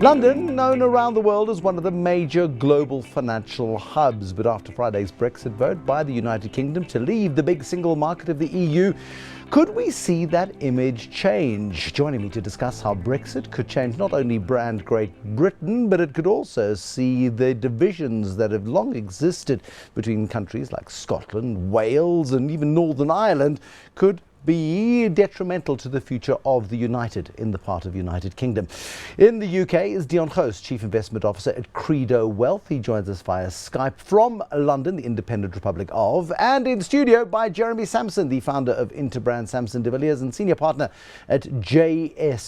London, known around the world as one of the major global financial hubs, but after Friday's Brexit vote by the United Kingdom to leave the big single market of the EU, could we see that image change? Joining me to discuss how Brexit could change not only brand Great Britain, but it could also see the divisions that have long existed between countries like Scotland, Wales, and even Northern Ireland could be detrimental to the future of the in the part of United Kingdom. In the UK is Deon Gouws, Chief Investment Officer at Credo Wealth. He joins us via Skype from London, the independent Republic of, and in studio by Jeremy Sampson, the founder of Interbrand Sampson de Villiers and senior partner at JSCS.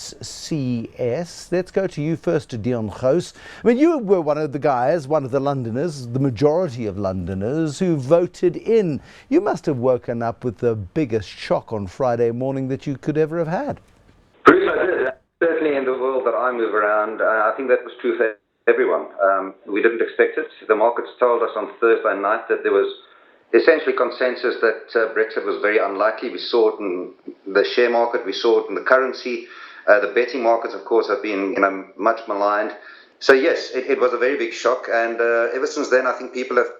Let's go to you first, to Deon Gouws. I mean, you were one of the guys, one of the Londoners, the majority of Londoners who voted in. You must have woken up with the biggest shock on Friday morning that you could ever have had. Bruce, I did. Certainly in the world that I move around, I think that was true for everyone. We didn't expect it. The markets told us on Thursday night that there was essentially consensus that Brexit was very unlikely. We saw it in the share market, we saw it in the currency. The betting markets, of course, have been much maligned. So yes, it was a very big shock, and ever since then, I think people have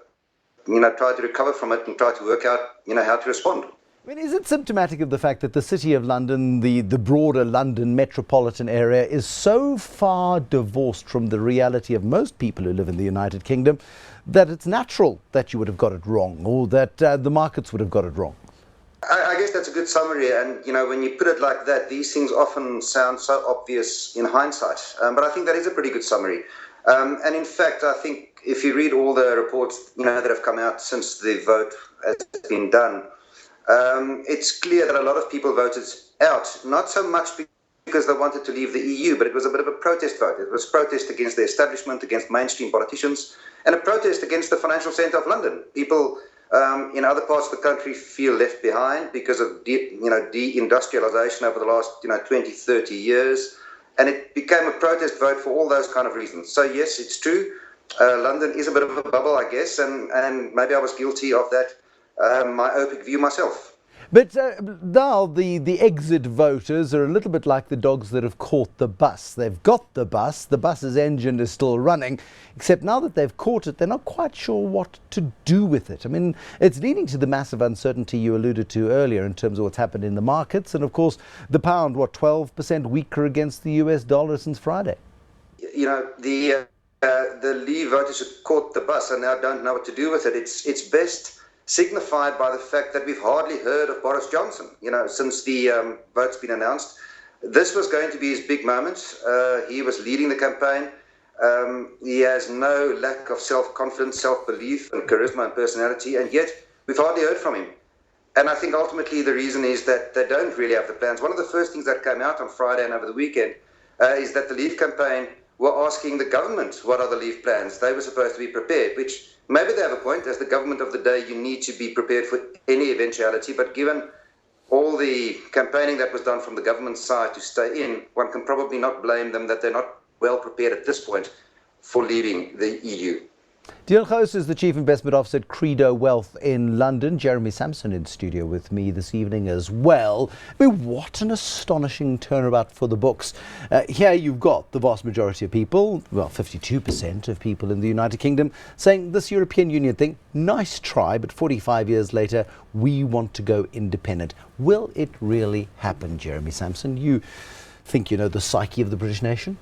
tried to recover from it and tried to work out how to respond. I mean, is it symptomatic of the fact that the City of London, the broader London metropolitan area, is so far divorced from the reality of most people who live in the United Kingdom that it's natural that you would have got it wrong, or that the markets would have got it wrong? I guess that's a good summary, and when you put it like that, these things often sound so obvious in hindsight, but I think that is a pretty good summary. And in fact, I think if you read all the reports that have come out since the vote has been done, it's clear that a lot of people voted out, not so much because they wanted to leave the EU, but it was a bit of a protest vote. It was protest against the establishment, against mainstream politicians, and a protest against the financial centre of London. People in other parts of the country feel left behind because of deindustrialisation over the last 20, 30 years, and it became a protest vote for all those kind of reasons. So yes, it's true. London is a bit of a bubble, I guess, and maybe I was guilty of that myopic view myself. But now the exit voters are a little bit like the dogs that have caught the bus. They've got the bus's engine is still running, except now that they've caught it, they're not quite sure what to do with it. I mean, it's leading to the massive uncertainty you alluded to earlier in terms of what's happened in the markets, and of course the pound, 12% weaker against the US dollar since Friday. The Leave voters have caught the bus and now don't know what to do with it. It's best signified by the fact that we've hardly heard of Boris Johnson, since the vote's been announced. This was going to be his big moment. He was leading the campaign. He has no lack of self-confidence, self-belief, and charisma and personality, and yet we've hardly heard from him. And I think ultimately the reason is that they don't really have the plans. One of the first things that came out on Friday and over the weekend is that the Leave campaign were asking the government what are the Leave plans. They were supposed to be prepared, which maybe they have a point. As the government of the day, you need to be prepared for any eventuality. But given all the campaigning that was done from the government side to stay in, one can probably not blame them that they're not well prepared at this point for leaving the EU. Deon Gouws is the Chief Investment Officer at Credo Wealth in London. Jeremy Sampson in studio with me this evening as well. I mean, what an astonishing turnabout for the books. Here you've got the vast majority of people, 52% of people in the United Kingdom, saying this European Union thing, nice try, but 45 years later, we want to go independent. Will it really happen, Jeremy Sampson? You think you know the psyche of the British nation?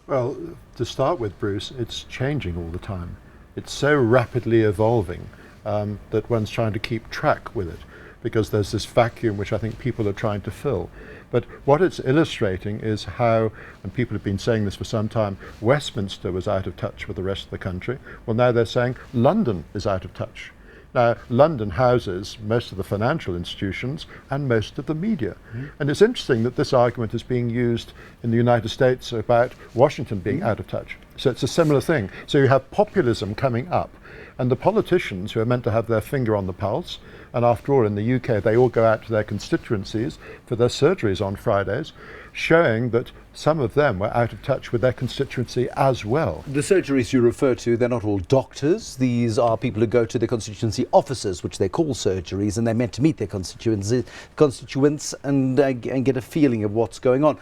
Well, to start with, Bruce, it's changing all the time. It's so rapidly evolving that one's trying to keep track with it, because there's this vacuum which I think people are trying to fill. But what it's illustrating is how, and people have been saying this for some time, Westminster was out of touch with the rest of the country. Well, now they're saying London is out of touch. Now, London houses most of the financial institutions and most of the media. And it's interesting that this argument is being used in the United States about Washington being out of touch. So it's a similar thing. So you have populism coming up And the politicians who are meant to have their finger on the pulse, and after all in the UK they all go out to their constituencies for their surgeries on Fridays, showing that some of them were out of touch with their constituency as well. The surgeries you refer to, they're not all doctors. These are people who go to their constituency offices, which they call surgeries, and they're meant to meet their constituents and get a feeling of what's going on.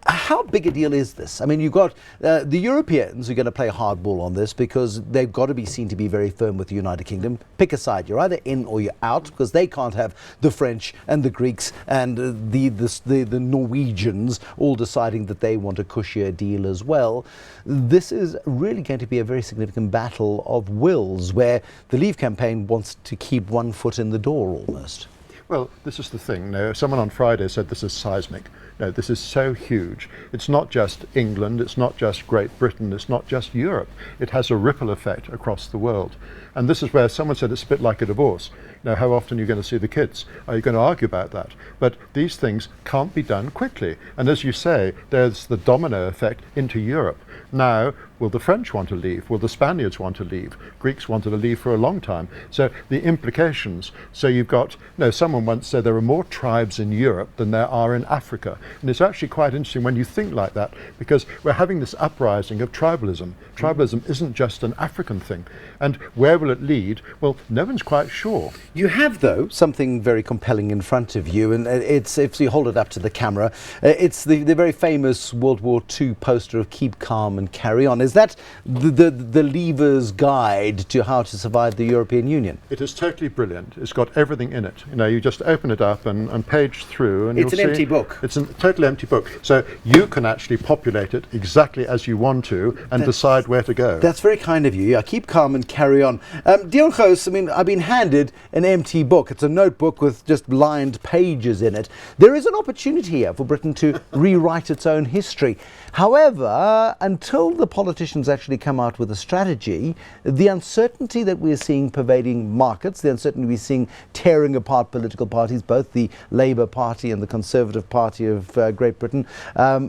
How big a deal is this? I mean, you've got the Europeans who are going to play hardball on this because they've got to be seen to be very firm with the United Kingdom. Pick a side. You're either in or you're out, because they can't have the French and the Greeks and the Norwegians all deciding that they want a cushier deal as well. This is really going to be a very significant battle of wills, where the Leave campaign wants to keep one foot in the door almost. Well, this is the thing. No, someone on Friday said this is seismic. No, this is so huge. It's not just England, it's not just Great Britain, it's not just Europe. It has a ripple effect across the world. And this is where someone said it's a bit like a divorce. Now, how often are you going to see the kids? Are you going to argue about that? But these things can't be done quickly. And as you say, there's the domino effect into Europe. Now, will the French want to leave? Will the Spaniards want to leave? Greeks wanted to leave for a long time. So the implications, so you've got, someone once said there are more tribes in Europe than there are in Africa. And it's actually quite interesting when you think like that, because we're having this uprising of tribalism. Tribalism isn't just an African thing. And where will it lead? Well, no one's quite sure. You have, though, something very compelling in front of you, and it's, if you hold it up to the camera, it's the very famous World War II poster of Keep Calm and Carry On. Is that the Leaver's guide to how to survive the European Union? It is totally brilliant. It's got everything in it. You just open it up and page through, and it's an empty book. It's a totally empty book. So you can actually populate it exactly as you want to and decide where to go. That's very kind of you. Yeah, keep calm and carry on. Deon Gouws, I mean, I've been handed an empty book. It's a notebook with just lined pages in it. There is an opportunity here for Britain to rewrite its own history. However, until the politicians actually come out with a strategy, the uncertainty that we're seeing pervading markets, the uncertainty we're seeing tearing apart political parties, both the Labour Party and the Conservative Party of Great Britain,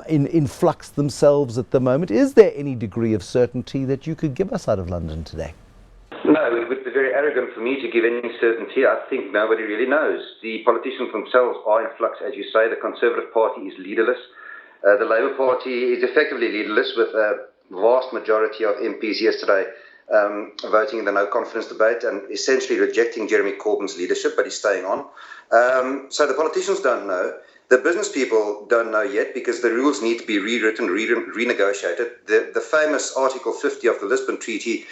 in flux themselves at the moment. Is there any degree of certainty that you could give us out of London today? No, it would be very arrogant for me to give any certainty. I think nobody really knows. The politicians themselves are in flux, as you say. The Conservative Party is leaderless. The Labour Party is effectively leaderless, with a vast majority of MPs yesterday voting in the no confidence debate and essentially rejecting Jeremy Corbyn's leadership, but he's staying on. So the politicians don't know. The business people don't know yet, because the rules need to be rewritten, renegotiated. The famous Article 50 of the Lisbon Treaty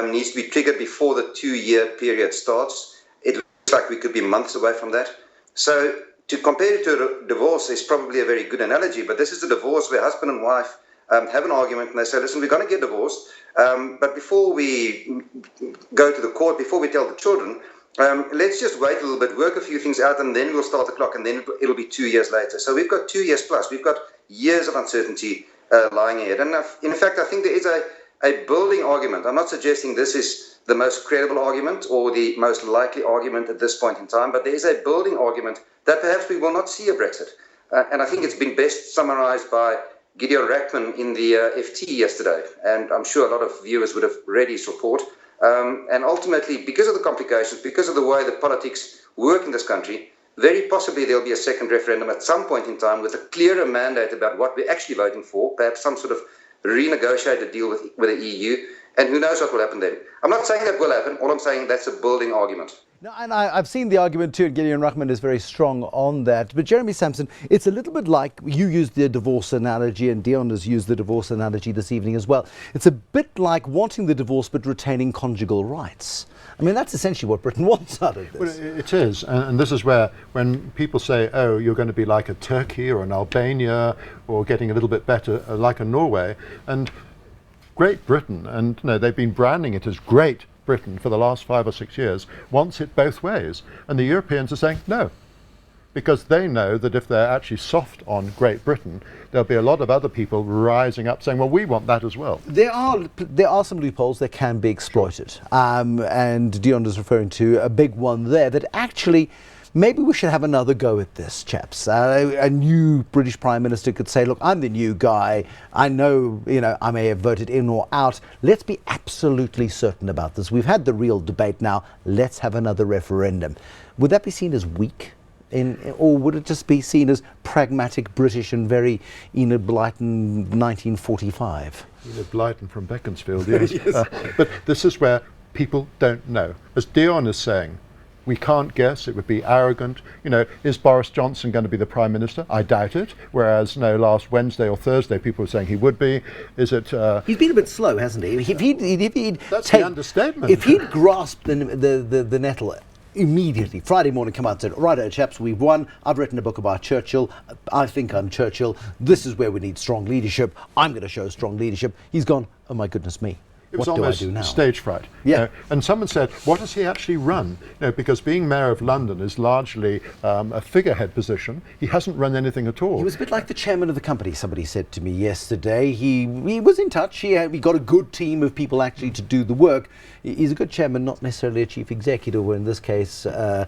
needs to be triggered before the 2-year period starts. It looks like we could be months away from that. So to compare it to a divorce is probably a very good analogy, but this is a divorce where husband and wife have an argument and they say, listen, we're going to get divorced, but before we go to the court, before we tell the children, let's just wait a little bit, work a few things out, and then we'll start the clock, and then it'll be 2 years later. So we've got 2 years plus. We've got years of uncertainty lying ahead. And in fact, I think there is a building argument. I'm not suggesting this is the most credible argument or the most likely argument at this point in time, but there is a building argument that perhaps we will not see a Brexit. And I think it's been best summarized by Gideon Rackman in the FT yesterday. And I'm sure a lot of viewers would have read his report. And ultimately, because of the complications, because of the way the politics work in this country, very possibly there'll be a second referendum at some point in time with a clearer mandate about what we're actually voting for, perhaps some sort of renegotiated deal with the EU, and who knows what will happen then. I'm not saying that will happen. All I'm saying, that's a building argument. No, and I've seen the argument too, and Gideon Rackman is very strong on that. But Jeremy Sampson, it's a little bit like you used the divorce analogy, and Deon has used the divorce analogy this evening as well. It's a bit like wanting the divorce but retaining conjugal rights. I mean, that's essentially what Britain wants out of this. Well, it is, and this is where, when people say, oh, you're going to be like a Turkey or an Albania, or getting a little bit better, like a Norway, and Great Britain, and they've been branding it as Great Britain for the last 5 or 6 years, wants it both ways. And the Europeans are saying no, because they know that if they're actually soft on Great Britain, there'll be a lot of other people rising up saying, well, we want that as well. There are some loopholes that can be exploited. And Deon is referring to a big one there that actually maybe we should have another go at this, chaps. A new British Prime Minister could say, look, I'm the new guy. I know, I may have voted in or out. Let's be absolutely certain about this. We've had the real debate now. Let's have another referendum. Would that be seen as weak? Or would it just be seen as pragmatic British and very Enid Blyton 1945? Enid Blyton from Beaconsfield, yes. Yes. But this is where people don't know. As Deon is saying, we can't guess. It would be arrogant. Is Boris Johnson going to be the Prime Minister? I doubt it. Whereas, last Wednesday or Thursday, people were saying he would be. Is it? He's been a bit slow, hasn't he? That's the understatement. If he'd grasped the nettle immediately, Friday morning, come out and said, righto, chaps, we've won. I've written a book about Churchill. I think I'm Churchill. This is where we need strong leadership. I'm going to show strong leadership. He's gone, oh my goodness me. It was what do I almost do now? Stage fright. Yeah. And someone said, what does he actually run? Because being Mayor of London is largely a figurehead position. He hasn't run anything at all. He was a bit like the chairman of the company, somebody said to me yesterday. He was in touch. He got a good team of people actually to do the work. He's a good chairman, not necessarily a chief executive, or in this case, a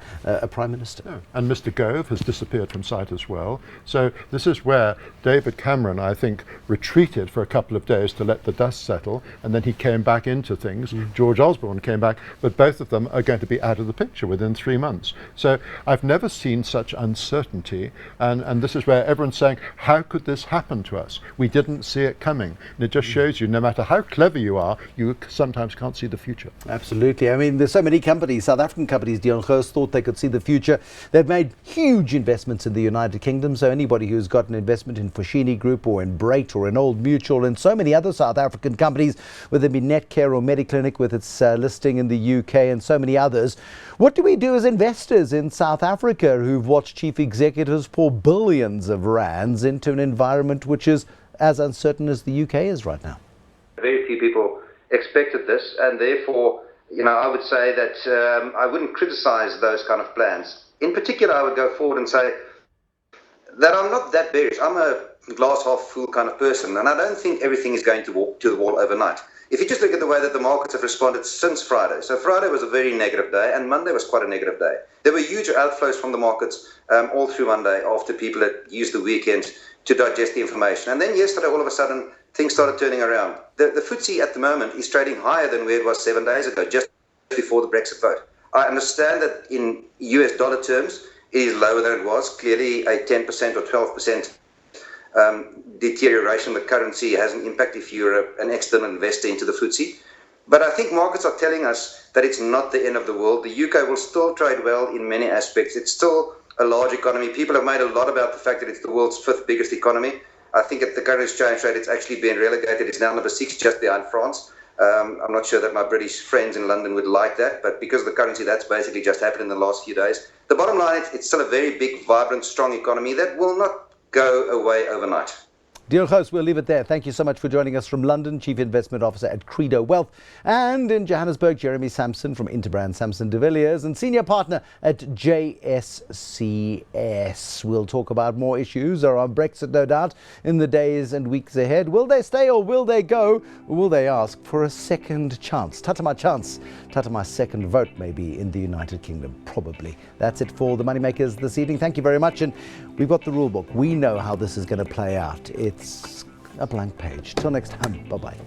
prime minister. No. And Mr. Gove has disappeared from sight as well. So this is where David Cameron, I think, retreated for a couple of days to let the dust settle, and then he came back into things. George Osborne came back, but both of them are going to be out of the picture within 3 months. So I've never seen such uncertainty, and this is where everyone's saying, how could this happen to us? We didn't see it coming. And it just shows you, no matter how clever you are, you sometimes can't see the future. Absolutely. I mean, there's so many companies, South African companies, Deon Gouws, thought they could see the future. They've made huge investments in the United Kingdom, so anybody who's got an investment in Foschini Group or in Brait or in Old Mutual and so many other South African companies, whether it be Netcare or Mediclinic with its listing in the UK and so many others. What do we do as investors in South Africa who've watched chief executives pour billions of rands into an environment which is as uncertain as the UK is right now? Very few people expected this, and therefore, I would say that I wouldn't criticize those kind of plans. In particular, I would go forward and say that I'm not that bearish. I'm a glass half full kind of person, and I don't think everything is going to walk to the wall overnight. If you just look at the way that the markets have responded since Friday, so Friday was a very negative day, and Monday was quite a negative day. There were huge outflows from the markets all through Monday after people had used the weekend to digest the information. And then yesterday, all of a sudden, things started turning around. The FTSE at the moment is trading higher than where it was 7 days ago, just before the Brexit vote. I understand that in US dollar terms, it is lower than it was. Clearly, a 10% or 12% deterioration of the currency has an impact if you're an external investor into the FTSE. But I think markets are telling us that it's not the end of the world. The UK will still trade well in many aspects. It's still a large economy. People have made a lot about the fact that it's the world's 5th biggest economy. I think at the current exchange rate, it's actually been relegated. It's now number 6, just behind France. I'm not sure that my British friends in London would like that, but because of the currency, that's basically just happened in the last few days. The bottom line is it's still a very big, vibrant, strong economy that will not go away overnight. Deon Gouws, we'll leave it there. Thank you so much for joining us from London, Chief Investment Officer at Credo Wealth. And in Johannesburg, Jeremy Sampson from Interbrand Sampson de Villiers and Senior Partner at JSCS. We'll talk about more issues around Brexit, no doubt, in the days and weeks ahead. Will they stay or will they go? Or will they ask for a second chance? Tata my chance. Tata my second vote, maybe, in the United Kingdom. Probably. That's it for the Moneymakers this evening. Thank you very much. And we've got the rule book. We know how this is going to play out. It's a blank page. Till next time, bye-bye.